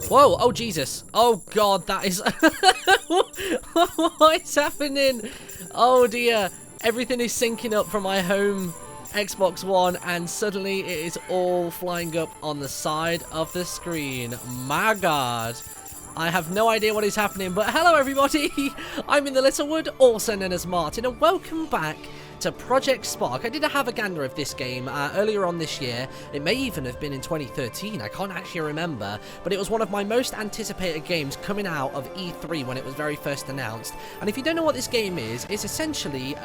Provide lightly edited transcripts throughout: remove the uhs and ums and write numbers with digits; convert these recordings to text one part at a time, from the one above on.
Whoa, oh Jesus. Oh God, that is... What is happening? Oh dear. Everything is syncing up from my home Xbox One and suddenly it is all flying up on the side of the screen. My God. I have no idea what is happening, but hello everybody. I'm InTheLittleWood, also known as Martin, and welcome back to Project Spark. I did have a gander of this game earlier on this year. It may even have been in 2013. I can't actually remember, but it was one of my most anticipated games coming out of E3 when it was very first announced. And if you don't know what this game is, it's essentially,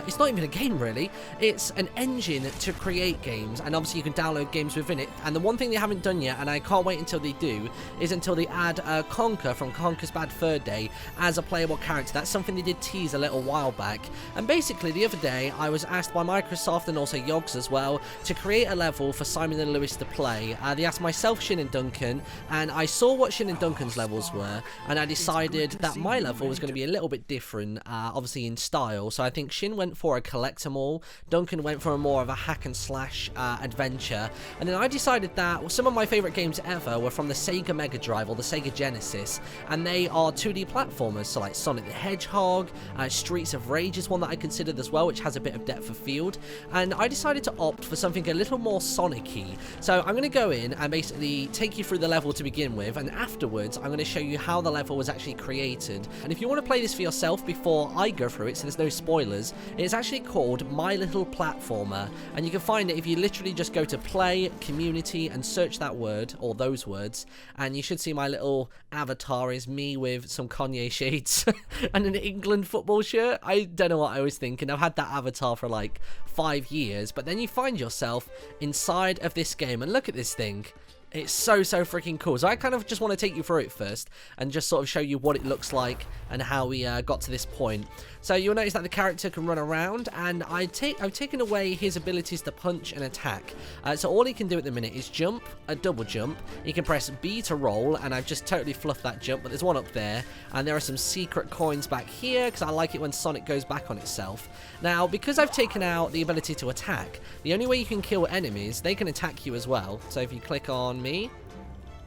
it's not even a game really. It's an engine to create games, and obviously you can download games within it. And the one thing they haven't done yet, and I can't wait until they do, is until they add Conker from Conker's Bad Fur Day as a playable character. That's something they did tease a little while back. And basically the other day, I was asked by Microsoft and also Yogs as well to create a level for Simon and Lewis to play. They asked myself, Shin and Duncan, and I saw what Shin and Duncan's levels were, and I decided that my level was going to be a little bit different, obviously in style. So I think Shin went for a collect 'em all, Duncan went for a more of a hack and slash adventure, and then I decided that some of my favourite games ever were from the Sega Mega Drive or the Sega Genesis, and they are 2D platformers, so like Sonic the Hedgehog, Streets of Rage is one that I considered as well, which has a bit of depth of field, and I decided to opt for something a little more Sonic-y. So I'm going to go in and basically take you through the level to begin with, and afterwards I'm going to show you how the level was actually created. And if you want to play this for yourself before I go through it, so there's no spoilers, it's actually called My Little Platformer, and you can find it if you literally just go to play, community, and search that word, or those words, and you should see my little avatar is me with some Kanye shades and an England football shirt. I don't know what I was thinking. I've had that avatar for like 5 years, but then you find yourself inside of this game, and look at this thing. It's so freaking cool. So I kind of just want to take you through it first and just sort of show you what it looks like and how we got to this point. So you'll notice that the character can run around, and I've taken away his abilities to punch and attack. So all he can do at the minute is jump, a double jump. He can press B to roll, and I've just totally fluffed that jump, but there's one up there. And there are some secret coins back here, because I like it when Sonic goes back on itself. Now, because I've taken out the ability to attack, the only way you can kill enemies, they can attack you as well. So if you click on me,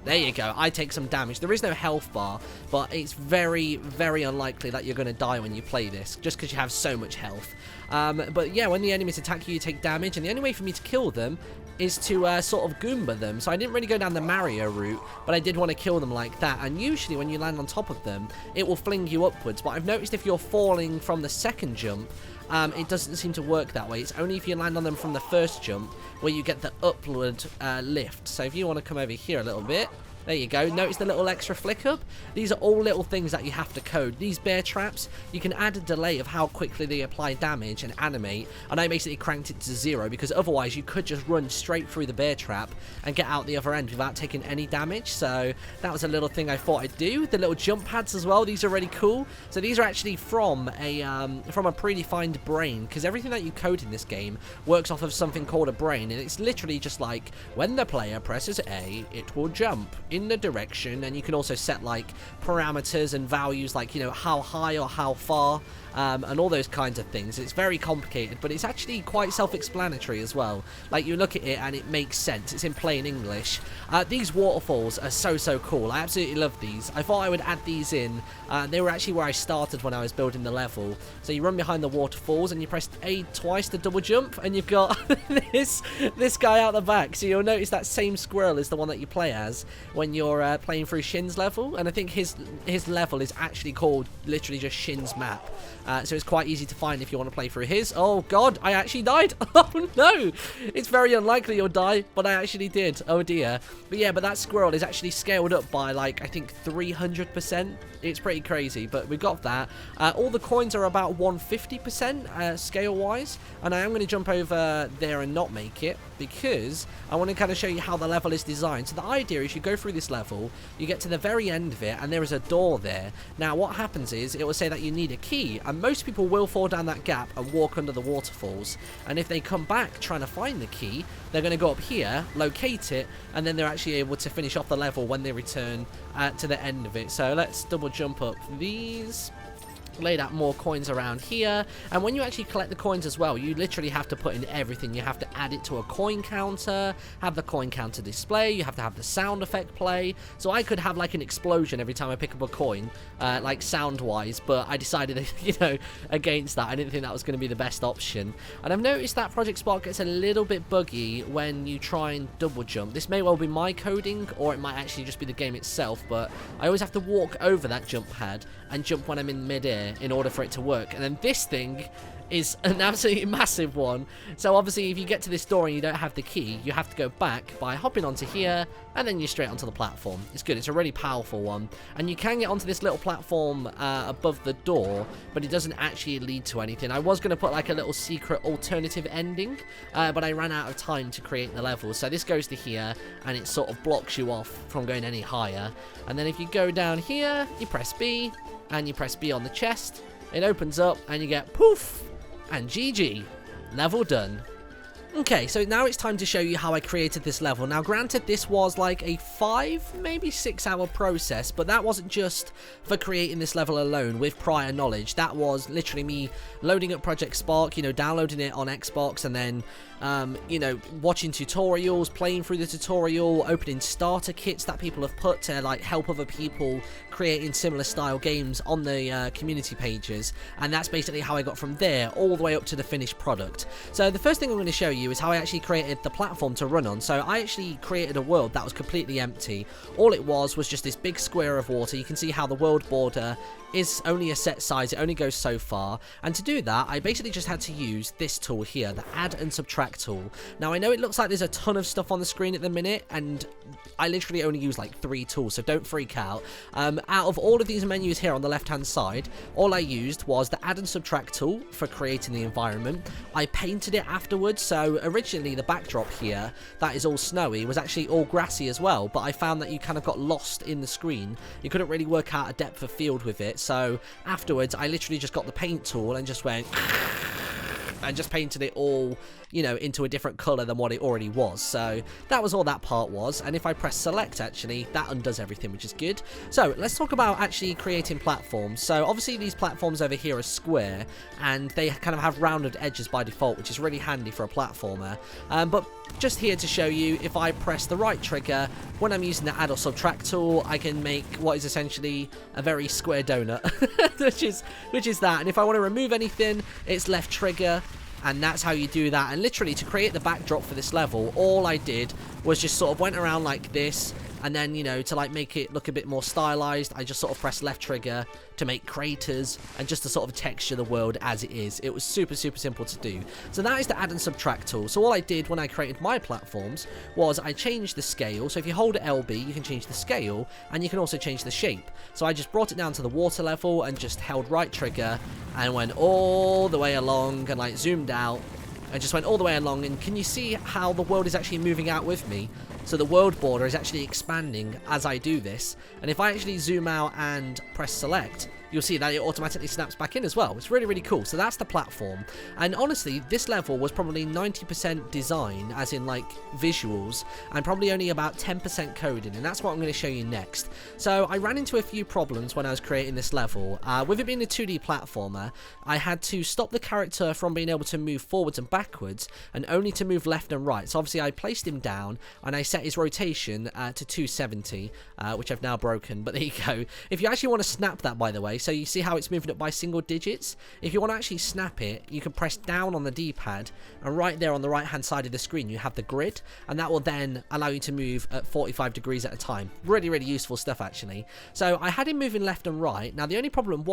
there you go, I take some damage. There is no health bar, but it's very unlikely that you're going to die when you play this, just because you have so much health. But yeah, when the enemies attack you, you take damage, and the only way for me to kill them is to sort of Goomba them. So I didn't really go down the Mario route, but I did want to kill them like that. And usually when you land on top of them, it will fling you upwards. But I've noticed if you're falling from the second jump, it doesn't seem to work that way. It's only if you land on them from the first jump where you get the upward lift. So if you want to come over here a little bit, there you go. Notice the little extra flick up? These are all little things that you have to code. These bear traps, you can add a delay of how quickly they apply damage and animate, and I basically cranked it to 0 because otherwise you could just run straight through the bear trap and get out the other end without taking any damage. So that was a little thing I thought I'd do. The little jump pads as well, these are really cool. So these are actually from a predefined brain, because everything that you code in this game works off of something called a brain, and it's literally just like when the player presses A, it will jump in the direction, and you can also set like parameters and values like, you know, how high or how far, and all those kinds of things. It's very complicated, but it's actually quite self-explanatory as well. Like, you look at it and it makes sense. It's in plain English. These waterfalls are so cool. I absolutely love these. I thought I would add these in. They were actually where I started when I was building the level. So you run behind the waterfalls and you press A twice to double jump, and you've got this guy out the back. So you'll notice that same squirrel is the one that you play as when you're playing through Shin's level, and I think his level is actually called literally just Shin's map. So it's quite easy to find if you want to play through his. Oh god, I actually died. Oh no, it's very unlikely you'll die, but I actually did. Oh dear. But yeah, but that squirrel is actually scaled up by like I think 300%. It's pretty crazy, but we got that. All the coins are about 150% scale wise, and I am going to jump over there and not make it because I want to kind of show you how the level is designed. So the idea is you go through this level, you get to the very end of it, and there is a door there. Now what happens is it will say that you need a key, and most people will fall down that gap and walk under the waterfalls, and if they come back trying to find the key, they're going to go up here, locate it, and then they're actually able to finish off the level when they return to the end of it. So let's double jump up these. laid out more coins around here, and when you actually collect the coins as well, you literally have to put in everything. You have to add it to a coin counter, have the coin counter display, you have to have the sound effect play. So I could have like an explosion every time I pick up a coin, like sound wise, but I decided, you know, against that. I didn't think that was going to be the best option. And I've noticed that Project Spark gets a little bit buggy when you try and double jump. This may well be my coding, or it might actually just be the game itself, but I always have to walk over that jump pad and jump when I'm in mid-air in order for it to work. And then this thing is an absolutely massive one. So obviously if you get to this door and you don't have the key, you have to go back by hopping onto here, and then you're straight onto the platform. It's good. It's a really powerful one. And you can get onto this little platform above the door, but it doesn't actually lead to anything. I was going to put like a little secret alternative ending, but I ran out of time to create the level. So this goes to here, and it sort of blocks you off from going any higher. And then if you go down here, you press B, and you press B on the chest, it opens up, and you get poof, and GG. Level done. Okay, so now it's time to show you how I created this level. Now, granted, this was like a 5, maybe 6 hour process, but that wasn't just for creating this level alone with prior knowledge. That was literally me loading up Project Spark, you know, downloading it on Xbox, and then, you know, watching tutorials, playing through the tutorial, opening starter kits that people have put to, like, help other people creating similar style games on the community pages. And that's basically how I got from there all the way up to the finished product. So the first thing I'm going to show you is how I actually created the platform to run on. So I actually created a world that was completely empty. All it was just this big square of water. You can see how the world border is only a set size, it only goes so far, and to do that I basically just had to use this tool here, the add and subtract tool. Now I know it looks like there's a ton of stuff on the screen at the minute, and I literally only use like 3 tools, so don't freak out. Out of all of these menus here on the left hand side, all I used was the add and subtract tool for creating the environment. I painted it afterwards, so originally the backdrop here that is all snowy was actually all grassy as well, but I found that you kind of got lost in the screen. You couldn't really work out a depth of field with it. So afterwards, I literally just got the paint tool and just went and just painted it all, you know, into a different color than what it already was. So that was all that part was. And if I press select, actually, that undoes everything, which is good. So let's talk about actually creating platforms. So obviously these platforms over here are square, and they kind of have rounded edges by default, which is really handy for a platformer. But just here to show you, if I press the right trigger, when I'm using the add or subtract tool, I can make what is essentially a very square donut, which is that. And if I want to remove anything, it's left trigger, and that's how you do that. And literally, to create the backdrop for this level, all I did was just sort of went around like this, and then, you know, to like make it look a bit more stylized, I just sort of pressed left trigger to make craters and just to sort of texture the world as it is. It was super simple to do. So that is the add and subtract tool. So all I did when I created my platforms was I changed the scale. So if you hold LB, you can change the scale, and you can also change the shape. So I just brought it down to the water level and just held right trigger and went all the way along and like zoomed out. I just went all the way along, and can you see how the world is actually moving out with me? So the world border is actually expanding as I do this. And if I actually zoom out and press select, you'll see that it automatically snaps back in as well. It's really cool. So that's the platform. And honestly, this level was probably 90% design, as in like visuals, and probably only about 10% coding. And that's what I'm going to show you next. So I ran into a few problems when I was creating this level. With it being a 2D platformer, I had to stop the character from being able to move forwards and backwards, and only to move left and right. So obviously I placed him down, and I set his rotation to 270, which I've now broken, but there you go. If you actually want to snap that, by the way, so you see how it's moving up by single digits? If you want to actually snap it, you can press down on the D-pad, and right there on the right hand side of the screen you have the grid, and that will then allow you to move at 45 degrees at a time. Really useful stuff, actually. So I had him moving left and right. Now the only problem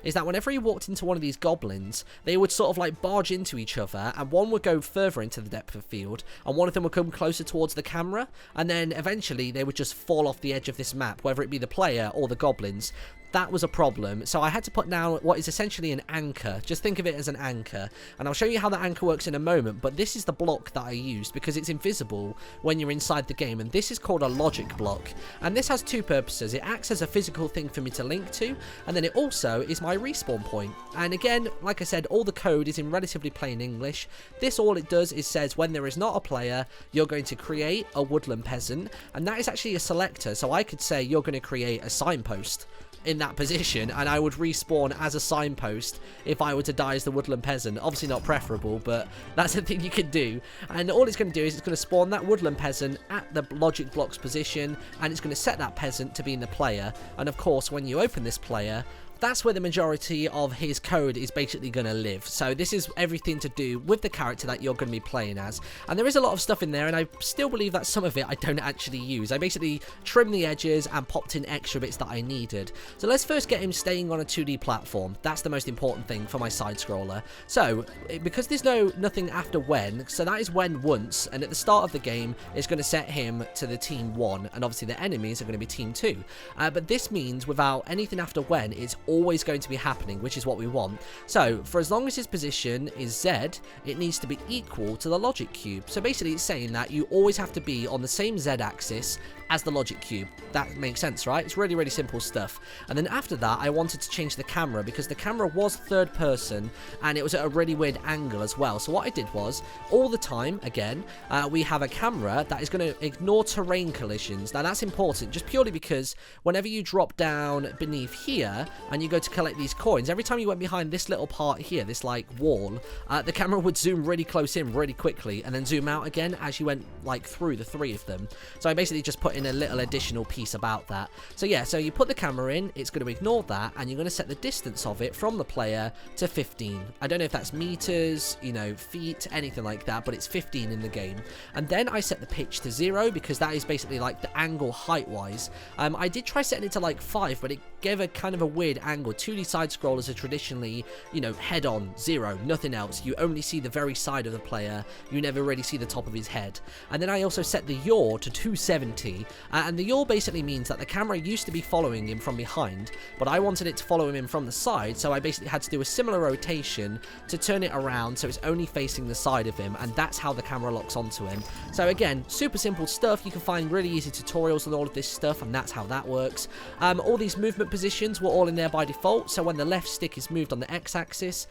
is that whenever he walked into one of these goblins, they would sort of like barge into each other, and one would go further into the depth of field, and one of them would come closer towards the camera, and then eventually they would just fall off the edge of this map, whether it be the player or the goblins. That was a problem, so I had to put down what is essentially an anchor. Just think of it as an anchor, and I'll show you how that anchor works in a moment, but this is the block that I used because it's invisible when you're inside the game, and this is called a logic block. And this has two purposes. It acts as a physical thing for me to link to, and then it also is my respawn point. And again, like I said, all the code is in relatively plain English. This, all it does is says when there is not a player, you're going to create a woodland peasant, and that is actually a selector. So I could say you're going to create a signpost. in that position, and I would respawn as a signpost if I were to die as the woodland peasant. Obviously not preferable, but that's the thing you can do. And all it's going to do is it's going to spawn that woodland peasant at the logic block's position, and it's going to set that peasant to be in the player. And of course, when you open this player, that's where the majority of his code is basically going to live. So this is everything to do with the character that you're going to be playing as. And there is a lot of stuff in there, and I still believe that some of it I don't actually use. I basically trimmed the edges and popped in extra bits that I needed. So let's first get him staying on a 2D platform. That's the most important thing for my side scroller. So because there's nothing after when, so that is when once, and at the start of the game it's going to set him to the team 1, and obviously the enemies are going to be team 2. But this means without anything after when, it's always going to be happening, which is what we want. So for as long as his position is Z, it needs to be equal to the logic cube. So basically it's saying that you always have to be on the same Z axis as the logic cube. That makes sense, right? It's really, really simple stuff. And then after that, I wanted to change the camera because the camera was third person and it was at a really weird angle as well. So what I did was, all the time, again, we have a camera that is going to ignore terrain collisions. Now that's important just purely because whenever you drop down beneath here and you go to collect these coins, every time you went behind this little part here, this like wall, the camera would zoom really close in really quickly and then zoom out again as you went like through the 3 of them. So I basically just put in a little additional piece about that. So yeah, so you put the camera in, it's going to ignore that, and you're going to set the distance of it from the player to 15. I don't know if that's meters, you know, feet, anything like that, but it's 15 in the game. And then I set the pitch to 0 because that is basically like the angle height wise. I did try setting it to like 5, but it gave a kind of a weird angle. 2D side scrollers are traditionally, you know, head on, 0, nothing else. You only see the very side of the player, you never really see the top of his head. And then I also set the yaw to 270, and the yaw basically means that the camera used to be following him from behind, but I wanted it to follow him from the side, so I basically had to do a similar rotation to turn it around so it's only facing the side of him, and that's how the camera locks onto him. So again, super simple stuff. You can find really easy tutorials on all of this stuff, and that's how that works. All these movement positions were all in there by default, so when the left stick is moved on the x-axis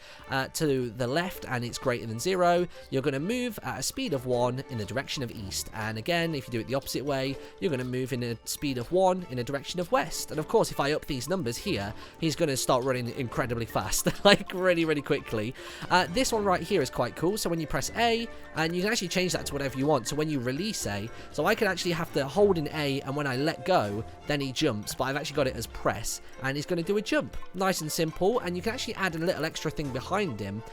to the left and it's greater than 0, you're going to move at a speed of 1 in the direction of east, and again, if you do it the opposite way, you're going to move in a speed of 1 in a direction of west. And of course, if I up these numbers here, he's going to start running incredibly fast, like really, really quickly. This one right here is quite cool. So when you press A, and you can actually change that to whatever you want. So when you release A, so I can actually have to hold in A, and when I let go, then he jumps, but I've actually got it as press, and he's going to do a jump. Nice and simple, and you can actually add a little extra thing behind him,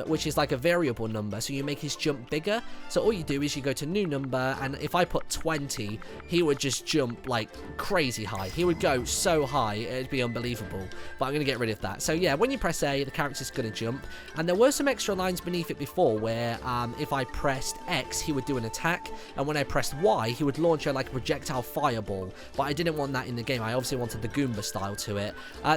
which is like a variable number, so you make his jump bigger. So all you do is you go to new number, and if I put 20, he would just jump like crazy high. He would go so high, it'd be unbelievable, but I'm going to get rid of that. So yeah, when you press A, the character's going to jump, and there were some extra lines beneath it before where if I pressed X, he would do an attack, and when I pressed Y, he would launch a like a projectile fireball, but I didn't want that in the game. I obviously wanted the Goomba style to it.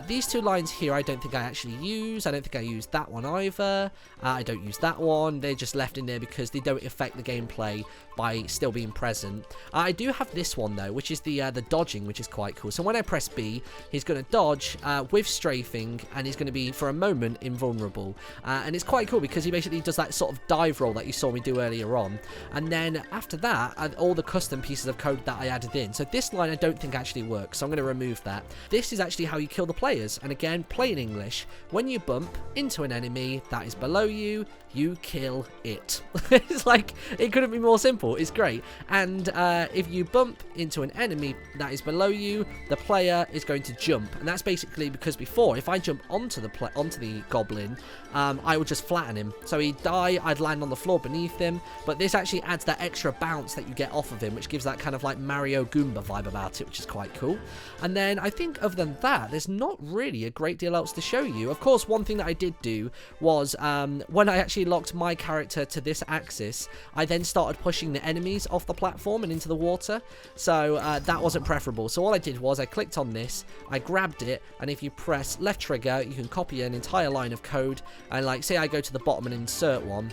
These two lines here I don't think I actually use. I don't think I used that one either. I don't use that one. They're just left in there because they don't affect the gameplay by still being present. I do have this one though, which is the dodging, which is quite cool. So when I press B, he's going to dodge with strafing, and he's going to be for a moment invulnerable, and it's quite cool because he basically does that sort of dive roll that you saw me do earlier on. And then after that, all the custom pieces of code that I added in. So this line I don't think actually works, so I'm going to remove that. This is actually how you kill the players, and again, plain English, when you bump into an enemy that is below you, you kill it. It's like, it couldn't be more simple. It's great. And if you bump into an enemy that is below you, the player is going to jump, and that's basically because before, if I jump onto the goblin, I would just flatten him, so he'd die, I'd land on the floor beneath him. But this actually adds that extra bounce that you get off of him, which gives that kind of like Mario Goomba vibe about it, which is quite cool. And then I think other than that, there's not really a great deal else to show you. Of course, one thing that I did do was when I actually locked my character to this axis, I then started pushing the enemies off the platform and into the water, so that wasn't preferable. So all I did was I clicked on this, I grabbed it, and if you press left trigger, you can copy an entire line of code, and like say I go to the bottom and insert one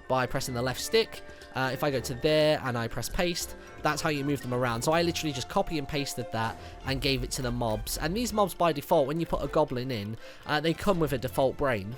by pressing the left stick. If I go to there and I press paste, that's how you move them around. So I literally just copy and pasted that and gave it to the mobs. And these mobs by default, when you put a goblin in, they come with a default brain.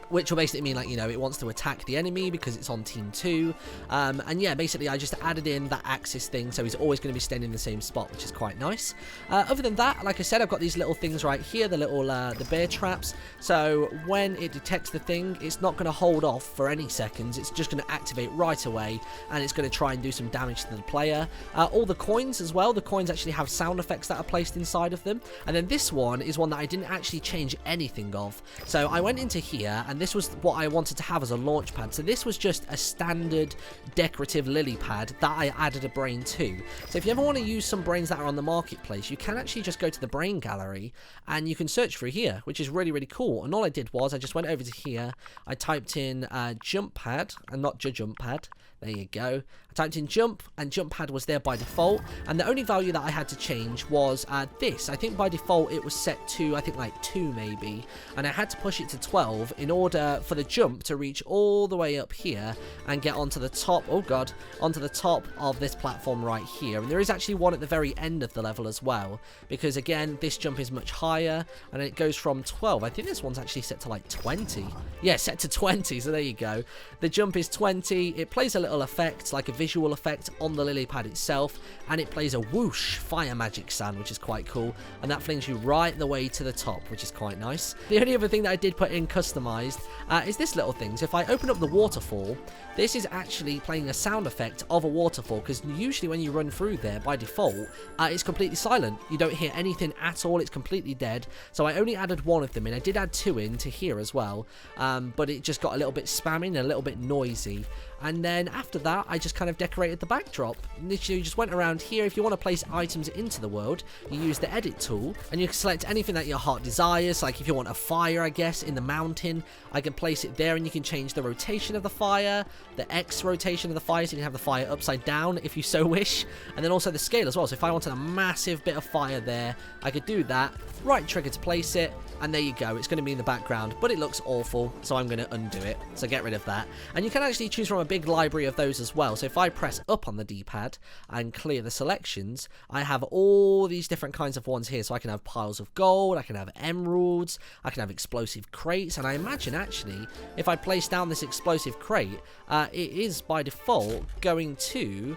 which will basically mean, like, you know, it wants to attack the enemy because it's on team 2. And yeah, basically I just added in that axis thing, so he's always going to be staying in the same spot, which is quite nice. Other than that, like I said, I've got these little things right here, the little the bear traps. So when it detects the thing, it's not going to hold off for any seconds. It's just going to activate right away, and it's going to try and do some damage to the player. All the coins as well. The coins actually have sound effects that are placed inside of them. And then this one is one that I didn't actually change anything of. So I went into here, and this was what I wanted to have as a launch pad. So this was just a standard decorative lily pad that I added a brain to. So if you ever want to use some brains that are on the marketplace, you can actually just go to the brain gallery and you can search through here, which is really, really cool. And all I did was I just went over to here, I typed in jump pad, and not jump pad. There you go. I typed in jump, and jump pad was there by default, and the only value that I had to change was this. I think by default it was set to, I think, like 2 maybe, and I had to push it to 12 in order for the jump to reach all the way up here and get onto the top, oh god, onto the top of this platform right here. And there is actually one at the very end of the level as well, because again, this jump is much higher, and it goes from 12. I think this one's actually set to like 20. Yeah, set to 20, so there you go. The jump is 20. It plays a little effect, like a visual effect on the lily pad itself, and it plays a whoosh fire magic sound, which is quite cool, and that flings you right the way to the top, which is quite nice. The only other thing that I did put in customized is this little thing. So if I open up the waterfall, this is actually playing a sound effect of a waterfall, because usually when you run through there by default, it's completely silent. You don't hear anything at all. It's completely dead. So I only added one of them in. I did add 2 in to here as well, but it just got a little bit spammy and a little bit noisy. And then after that, I just kind of decorated the backdrop. Literally, you just went around here. If you want to place items into the world, you use the edit tool, and you can select anything that your heart desires. Like if you want a fire, I guess, in the mountain, I can place it there, and you can change the rotation of the fire, the X rotation of the fire, so you can have the fire upside down if you so wish, and then also the scale as well. So if I wanted a massive bit of fire there, I could do that, right trigger to place it, and there you go. It's going to be in the background, but it looks awful, so I'm going to undo it. So get rid of that. And you can actually choose from a big library of those as well. So if I press up on the D-pad and clear the selections, I have all these different kinds of ones here. So I can have piles of gold, I can have emeralds, I can have explosive crates, and I imagine actually if I place down this explosive crate, it is by default going to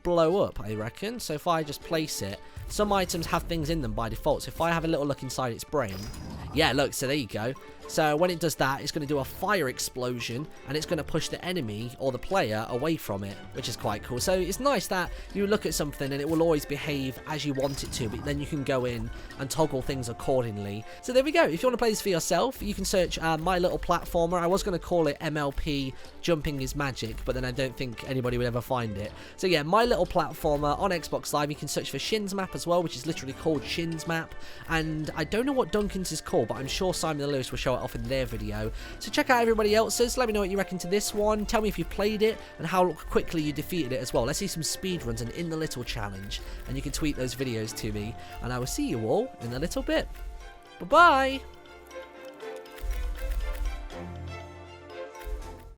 blow up, I reckon. So if I just place it, some items have things in them by default. So if I have a little look inside its brain, yeah, look, so there you go. So when it does that, it's going to do a fire explosion, and it's going to push the enemy or the player away from it, which is quite cool. So it's nice that you look at something and it will always behave as you want it to, but then you can go in and toggle things accordingly. So there we go. If you want to play this for yourself, you can search My Little Platformer. I was going to call it MLP Jumping is Magic, but then I don't think anybody would ever find it. So yeah, My Little Platformer on Xbox Live. You can search for Shin's Map as well, which is literally called Shin's Map. And I don't know what Duncan's is called, but I'm sure Simon and Lewis will show it off in their video. So check out everybody else's. Let me know what you reckon to this one. Tell me if you played it and how quickly you defeated it as well. Let's see some speedruns and In the Little challenge, and you can tweet those videos to me, and I will see you all in a little bit. Bye bye.